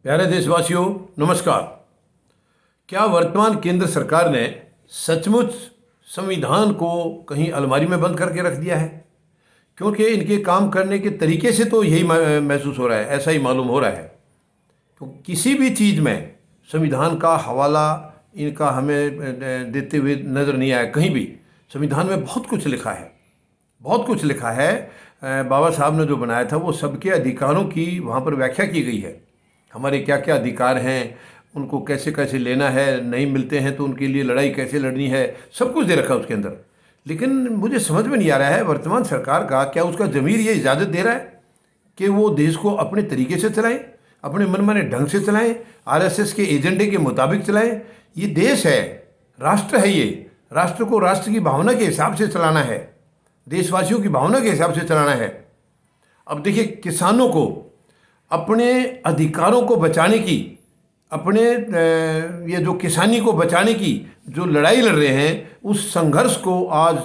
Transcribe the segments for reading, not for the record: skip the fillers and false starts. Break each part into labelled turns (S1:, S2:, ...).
S1: प्यारे देशवासियों, नमस्कार। क्या वर्तमान केंद्र सरकार ने सचमुच संविधान को कहीं अलमारी में बंद करके रख दिया है? क्योंकि इनके काम करने के तरीके से तो यही महसूस हो रहा है, ऐसा ही मालूम हो रहा है। तो किसी भी चीज़ में संविधान का हवाला इनका हमें देते हुए नज़र नहीं आया कहीं भी। संविधान में बहुत कुछ लिखा है, बहुत कुछ लिखा है। बाबा साहब ने जो बनाया था वो सबके अधिकारों की वहाँ पर व्याख्या की गई है। हमारे क्या क्या अधिकार हैं, उनको कैसे कैसे लेना है, नहीं मिलते हैं तो उनके लिए लड़ाई कैसे लड़नी है, सब कुछ दे रखा है उसके अंदर। लेकिन मुझे समझ में नहीं आ रहा है वर्तमान सरकार का क्या उसका ज़मीर ये इजाज़त दे रहा है कि वो देश को अपने तरीके से चलाएं, अपने मनमाने ढंग से चलाएं, आरएसएस के एजेंडे के मुताबिक चलाएं। ये देश है, राष्ट्र है, ये राष्ट्र को राष्ट्र की भावना के हिसाब से चलाना है, देशवासियों की भावना के हिसाब से चलाना है। अब देखिए, किसानों को अपने अधिकारों को बचाने की, अपने ये जो किसानी को बचाने की जो लड़ाई लड़ रहे हैं, उस संघर्ष को आज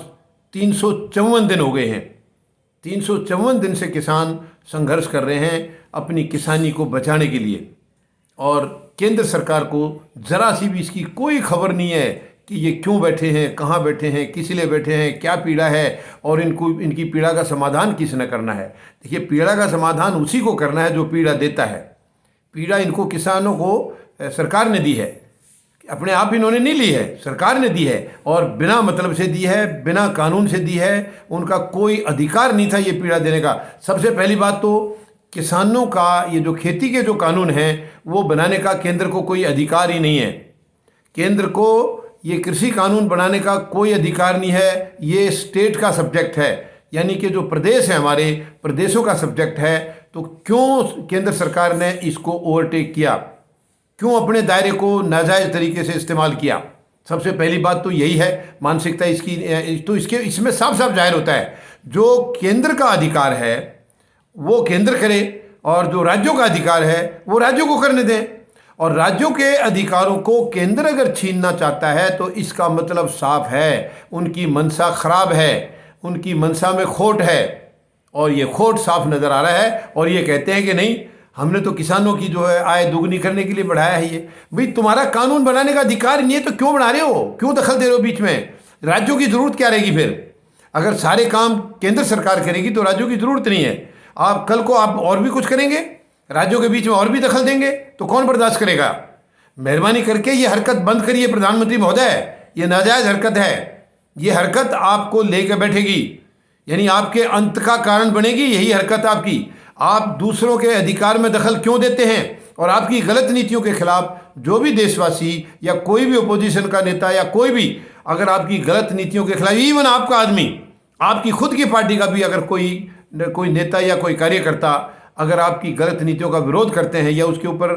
S1: 354 दिन हो गए हैं। 354 दिन से किसान संघर्ष कर रहे हैं अपनी किसानी को बचाने के लिए। और केंद्र सरकार को ज़रा सी भी इसकी कोई खबर नहीं है कि ये क्यों बैठे हैं, कहाँ बैठे हैं, किस लिए बैठे हैं, क्या पीड़ा है और इनकी पीड़ा का समाधान किसने करना है। देखिए, पीड़ा का समाधान उसी को करना है जो पीड़ा देता है। पीड़ा इनको किसानों को सरकार ने दी है, अपने आप इन्होंने नहीं ली है, सरकार ने दी है, और बिना मतलब से दी है, बिना कानून से दी है। उनका कोई अधिकार नहीं था ये पीड़ा देने का। सबसे पहली बात तो किसानों का ये जो खेती के जो कानून हैं वो बनाने का केंद्र को कोई अधिकार ही नहीं है। केंद्र को ये कृषि कानून बनाने का कोई अधिकार नहीं है, ये स्टेट का सब्जेक्ट है, यानी कि जो प्रदेश है हमारे प्रदेशों का सब्जेक्ट है। तो क्यों केंद्र सरकार ने इसको ओवरटेक किया, क्यों अपने दायरे को नाजायज़ तरीके से इस्तेमाल किया? सबसे पहली बात तो यही है, मानसिकता इसकी। तो इसमें साफ साफ जाहिर होता है जो केंद्र का अधिकार है वो केंद्र करे, और जो राज्यों का अधिकार है वो राज्यों को करने दें। और राज्यों के अधिकारों को केंद्र अगर छीनना चाहता है तो इसका मतलब साफ है, उनकी मंशा खराब है, उनकी मंशा में खोट है, और ये खोट साफ नज़र आ रहा है। और ये कहते हैं कि नहीं, हमने तो किसानों की जो है आय दुगनी करने के लिए बढ़ाया है। ये भाई, तुम्हारा कानून बनाने का अधिकार नहीं है तो क्यों बना रहे हो, क्यों दखल दे रहे हो बीच में? राज्यों की ज़रूरत क्या रहेगी फिर? अगर सारे काम केंद्र सरकार करेगी तो राज्यों की ज़रूरत नहीं है। आप कल को आप और भी कुछ करेंगे, राज्यों के बीच में और भी दखल देंगे, तो कौन बर्दाश्त करेगा? मेहरबानी करके ये हरकत बंद करिए प्रधानमंत्री महोदय, ये नाजायज़ हरकत है। ये हरकत आपको लेकर बैठेगी, यानी आपके अंत का कारण बनेगी यही हरकत आपकी। आप दूसरों के अधिकार में दखल क्यों देते हैं? और आपकी गलत नीतियों के खिलाफ जो भी देशवासी या कोई भी अपोजिशन का नेता या कोई भी अगर आपकी गलत नीतियों के खिलाफ, इवन आपका आदमी, आपकी खुद की पार्टी का भी अगर कोई नेता या कोई कार्यकर्ता अगर आपकी गलत नीतियों का विरोध करते हैं या उसके ऊपर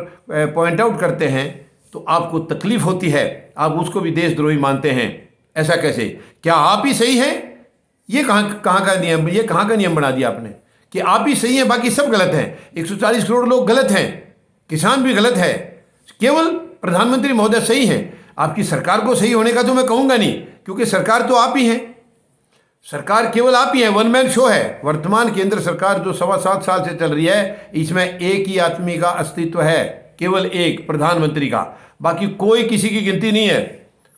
S1: पॉइंट आउट करते हैं तो आपको तकलीफ होती है, आप उसको भी देशद्रोही मानते हैं। ऐसा कैसे? क्या आप ही सही हैं? ये कहाँ का नियम, ये कहाँ का नियम बना दिया आपने कि आप ही सही हैं, बाकी सब गलत हैं? 140 करोड़ लोग गलत हैं, किसान भी गलत है, केवल प्रधानमंत्री महोदय सही हैं। आपकी सरकार को सही होने का तो मैं कहूँगा नहीं, क्योंकि सरकार तो आप ही हैं, सरकार केवल आप ही है, वन मैन शो है। वर्तमान केंद्र सरकार जो 7.25 साल से चल रही है, इसमें एक ही आदमी का अस्तित्व है, केवल एक, प्रधानमंत्री का। बाकी कोई किसी की गिनती नहीं है,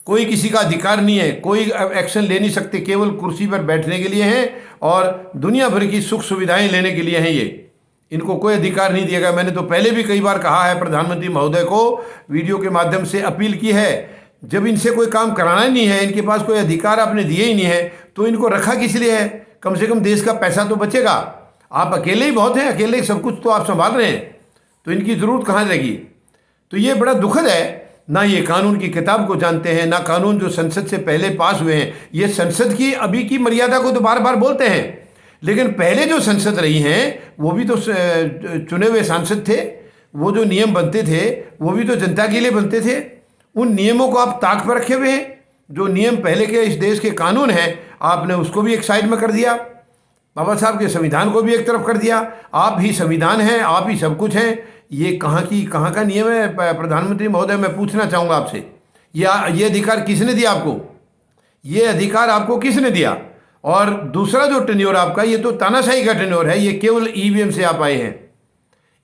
S1: कोई किसी का अधिकार नहीं है, कोई एक्शन ले नहीं सकते, केवल कुर्सी पर बैठने के लिए हैं और दुनिया भर की सुख सुविधाएं लेने के लिए हैं। ये इनको कोई अधिकार नहीं दिया गया। मैंने तो पहले भी कई बार कहा है, प्रधानमंत्री महोदय को वीडियो के माध्यम से अपील की है, जब इनसे कोई काम कराना ही नहीं है, इनके पास कोई अधिकार आपने दिए ही नहीं है, तो इनको रखा किस लिए है? कम से कम देश का पैसा तो बचेगा। आप अकेले ही बहुत हैं, अकेले सब कुछ तो आप संभाल रहे हैं, तो इनकी ज़रूरत कहाँ रहेगी? तो ये बड़ा दुखद है, ना ये कानून की किताब को जानते हैं, ना कानून जो संसद से पहले पास हुए हैं। ये संसद की अभी की मर्यादा को तो बार बार बोलते हैं, लेकिन पहले जो संसद रही हैं वो भी तो चुने हुए सांसद थे, वो जो नियम बनते थे वो भी तो जनता के लिए बनते थे। उन नियमों को आप ताक पर रखे हुए हैं। जो नियम पहले के इस देश के कानून हैं आपने उसको भी एक साइड में कर दिया, बाबा साहब के संविधान को भी एक तरफ कर दिया। आप ही संविधान हैं, आप ही सब कुछ हैं। ये कहाँ का नियम है प्रधानमंत्री महोदय? मैं पूछना चाहूँगा आपसे, ये अधिकार किसने दिया आपको? ये अधिकार आपको किसने दिया? और दूसरा जो टेन्योर आपका, ये तो तानाशाही का टेन्योर है, ये केवल ईवीएम से आप आए हैं।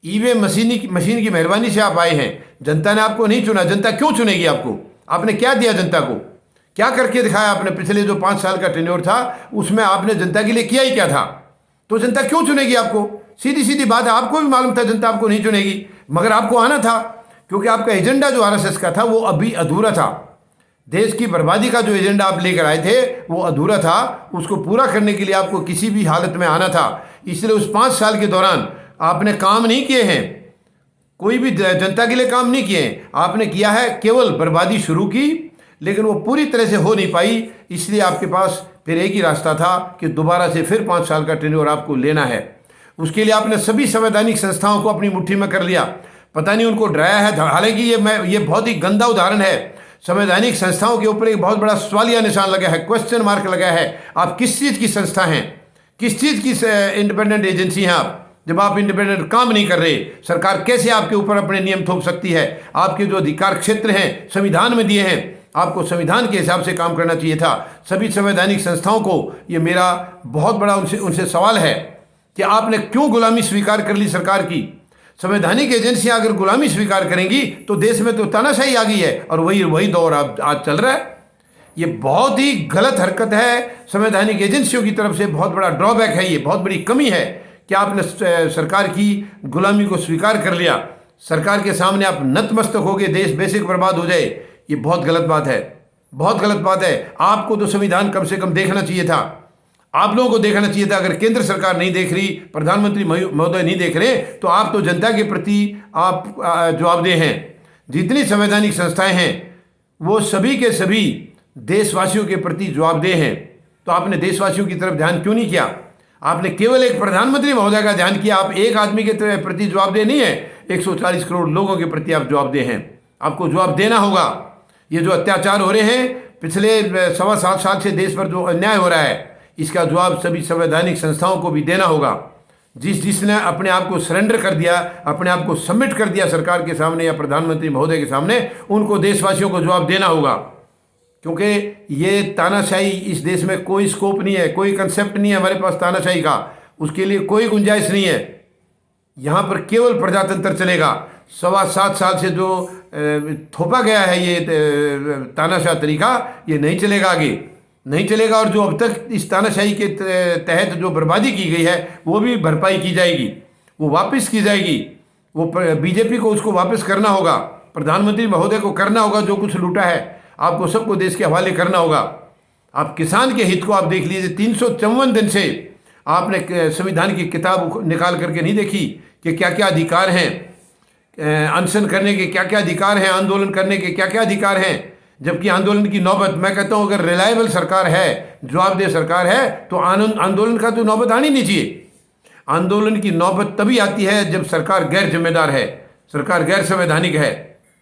S1: ईवीएम मशीन की मेहरबानी से आप आए हैं। जनता ने आपको नहीं चुना। जनता क्यों चुनेगी आपको? आपने क्या दिया जनता को? क्या करके दिखाया आपने? पिछले जो 5 साल का टेन्योर था उसमें आपने जनता के लिए किया ही क्या था? तो जनता क्यों चुनेगी आपको? सीधी सीधी बात है, आपको भी मालूम था जनता आपको नहीं चुनेगी, मगर आपको आना था, क्योंकि आपका एजेंडा जो आरएसएस का था वो अभी अधूरा था। देश की बर्बादी का जो एजेंडा आप लेकर आए थे वो अधूरा था। उसको पूरा करने के लिए आपको किसी भी हालत में आना था। इसलिए उस 5 साल के दौरान आपने काम नहीं किए हैं, कोई भी जनता के लिए काम नहीं किए हैं। आपने किया है केवल बर्बादी शुरू की, लेकिन वो पूरी तरह से हो नहीं पाई। इसलिए आपके पास फिर एक ही रास्ता था कि दोबारा से फिर 5 साल का टेन्योर आपको लेना है। उसके लिए आपने सभी संवैधानिक संस्थाओं को अपनी मुट्ठी में कर लिया। पता नहीं उनको डराया है। हालांकि ये बहुत ही गंदा उदाहरण है। संवैधानिक संस्थाओं के ऊपर एक बहुत बड़ा सवालिया निशान लगा है, क्वेश्चन मार्क लगा है। आप किस चीज़ की संस्था हैं? किस चीज़ की इंडिपेंडेंट एजेंसी हैं आप? जब आप इंडिपेंडेंट काम नहीं कर रहे, सरकार कैसे आपके ऊपर अपने नियम थोप सकती है? आपके जो अधिकार क्षेत्र हैं संविधान में दिए हैं, आपको संविधान के हिसाब से काम करना चाहिए था। सभी संवैधानिक संस्थाओं को ये मेरा बहुत बड़ा उनसे सवाल है कि आपने क्यों गुलामी स्वीकार कर ली सरकार की? संवैधानिक एजेंसियां अगर गुलामी स्वीकार करेंगी तो देश में तो तानाशाही आ गई है, और वही दौर आज चल रहा है। ये बहुत ही गलत हरकत है संवैधानिक एजेंसियों की तरफ से, बहुत बड़ा ड्रॉबैक है, ये बहुत बड़ी कमी है कि आपने सरकार की गुलामी को स्वीकार कर लिया। सरकार के सामने आप नतमस्तक हो गए, देश बेसिक बर्बाद हो जाए। ये बहुत गलत बात है, बहुत गलत बात है। आपको तो संविधान कम से कम देखना चाहिए था, आप लोगों को देखना चाहिए था। अगर केंद्र सरकार नहीं देख रही, प्रधानमंत्री महोदय नहीं देख रहे, तो आप तो जनता के प्रति आप जवाबदेह हैं। जितनी संवैधानिक संस्थाएं हैं वो सभी के सभी देशवासियों के प्रति जवाबदेह हैं। तो आपने देशवासियों की तरफ ध्यान क्यों नहीं किया? आपने केवल एक प्रधानमंत्री महोदय का ध्यान किया। आप एक आदमी के प्रति जवाबदेह नहीं है, 140 करोड़ लोगों के प्रति आप जवाबदेह हैं। आपको जवाब देना होगा। ये जो अत्याचार हो रहे हैं पिछले 7.25 साल से देश पर जो अन्याय हो रहा है, इसका जवाब सभी संवैधानिक संस्थाओं को भी देना होगा। जिसने अपने आप को सरेंडर कर दिया, अपने आप को सबमिट कर दिया सरकार के सामने या प्रधानमंत्री महोदय के सामने, उनको देशवासियों को जवाब देना होगा। क्योंकि ये तानाशाही, इस देश में कोई स्कोप नहीं है, कोई कंसेप्ट नहीं है हमारे पास तानाशाही का, उसके लिए कोई गुंजाइश नहीं है। यहाँ पर केवल प्रजातंत्र चलेगा। 7.25 साल से जो थोपा गया है ये तानाशाह तरीका, ये नहीं चलेगा, आगे नहीं चलेगा। और जो अब तक इस तानाशाही के तहत जो बर्बादी की गई है वो भी भरपाई की जाएगी, वो वापस की जाएगी। वो बीजेपी को उसको वापस करना होगा, प्रधानमंत्री महोदय को करना होगा। जो कुछ लूटा है आपको सबको देश के हवाले करना होगा। आप किसान के हित को आप देख लीजिए। 354 दिन से आपने संविधान की किताब निकाल करके नहीं देखी कि क्या क्या अधिकार हैं, अनशन करने के क्या क्या अधिकार हैं, आंदोलन करने के क्या क्या अधिकार हैं। जबकि आंदोलन की नौबत, मैं कहता हूं अगर रिलायबल सरकार है, जवाबदेह सरकार है, तो आंदोलन का तो नौबत आनी नहीं चाहिए। आंदोलन की नौबत तभी आती है जब सरकार गैर जिम्मेदार है, सरकार गैर संवैधानिक है,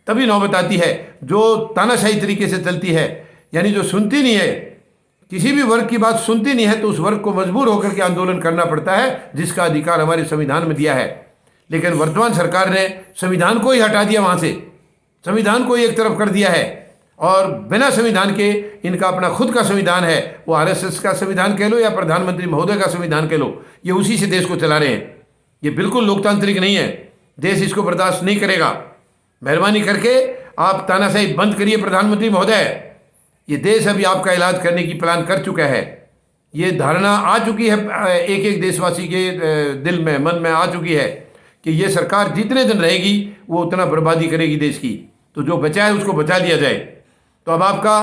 S1: तभी नौबत आती है। जो तानाशाही तरीके से चलती है, यानी जो सुनती नहीं है, किसी भी वर्ग की बात सुनती नहीं है, तो उस वर्ग को मजबूर होकर के आंदोलन करना पड़ता है, जिसका अधिकार हमारे संविधान में दिया है। लेकिन वर्तमान सरकार ने संविधान को ही हटा दिया, वहाँ से संविधान को ही एक तरफ कर दिया है, और बिना संविधान के इनका अपना खुद का संविधान है। वो आरएसएस का संविधान कह लो या प्रधानमंत्री महोदय का संविधान कह लो, ये उसी से देश को चला रहे हैं। ये बिल्कुल लोकतांत्रिक नहीं है, देश इसको बर्दाश्त नहीं करेगा। मेहरबानी करके आप तानाशाही बंद करिए प्रधानमंत्री महोदय। ये देश अभी आपका इलाज करने की प्लान कर चुका है। ये धारणा आ चुकी है एक एक देशवासी के दिल में, मन में आ चुकी है कि ये सरकार जितने दिन रहेगी वो उतना बर्बादी करेगी देश की। तो जो बचा है उसको बचा लिया जाए। तो अब आपका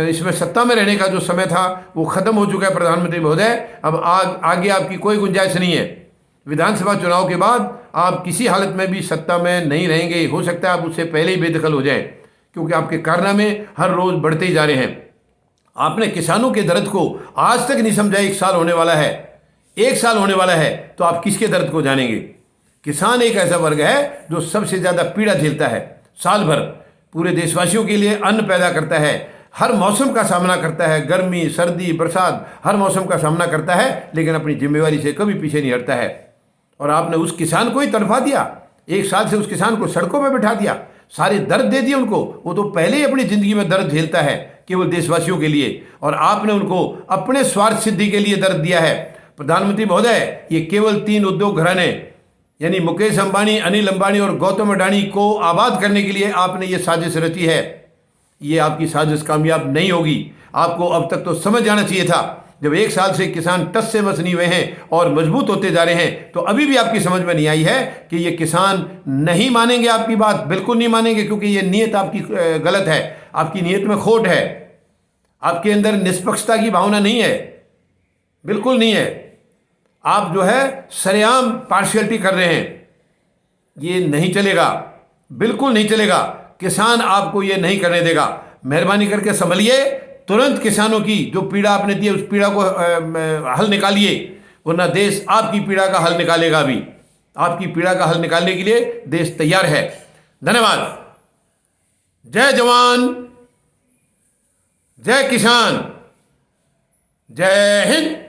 S1: इसमें सत्ता में रहने का जो समय था वो ख़त्म हो चुका है प्रधानमंत्री महोदय। अब आगे आपकी कोई गुंजाइश नहीं है। विधानसभा चुनाव के बाद आप किसी हालत में भी सत्ता में नहीं रहेंगे। हो सकता है आप उससे पहले ही बेदखल हो जाएं, क्योंकि आपके कारनामे हर रोज़ बढ़ते ही जा रहे हैं। आपने किसानों के दर्द को आज तक नहीं समझा। 1 साल होने वाला है, 1 साल होने वाला है, तो आप किसके दर्द को जानेंगे? किसान एक ऐसा वर्ग है जो सबसे ज़्यादा पीड़ा झेलता है। साल भर पूरे देशवासियों के लिए अन्न पैदा करता है, हर मौसम का सामना करता है, गर्मी सर्दी बरसात, हर मौसम का सामना करता है, लेकिन अपनी जिम्मेवारी से कभी पीछे नहीं हटता है। और आपने उस किसान को ही तड़फा दिया। 1 साल से उस किसान को सड़कों पर बैठा दिया, सारे दर्द दे दिए उनको। वो तो पहले ही अपनी ज़िंदगी में दर्द झेलता है केवल देशवासियों के लिए, और आपने उनको अपने स्वार्थ सिद्धि के लिए दर्द दिया है। प्रधानमंत्री महोदय, ये केवल 3 उद्योग घराने यानी मुकेश अंबानी, अनिल अंबानी और गौतम अडानी को आबाद करने के लिए आपने ये साजिश रची है। ये आपकी साजिश कामयाब नहीं होगी। आपको अब तक तो समझ जाना चाहिए था। जब 1 साल से किसान टस से मस नहीं हुए हैं और मजबूत होते जा रहे हैं, तो अभी भी आपकी समझ में नहीं आई है कि ये किसान नहीं मानेंगे आपकी बात, बिल्कुल नहीं मानेंगे, क्योंकि ये नीयत आपकी गलत है। आपकी नीयत में खोट है। आपके अंदर निष्पक्षता की भावना नहीं है, बिल्कुल नहीं है। आप जो है सरेआम पार्शियलिटी कर रहे हैं। ये नहीं चलेगा, बिल्कुल नहीं चलेगा। किसान आपको ये नहीं करने देगा। मेहरबानी करके संभलिए। तुरंत किसानों की जो पीड़ा आपने दी है, उस पीड़ा को हल निकालिए, वरना देश आपकी पीड़ा का हल निकालेगा। अभी आपकी पीड़ा का हल निकालने के लिए देश तैयार है। धन्यवाद। जय जवान, जय किसान, जय हिंद।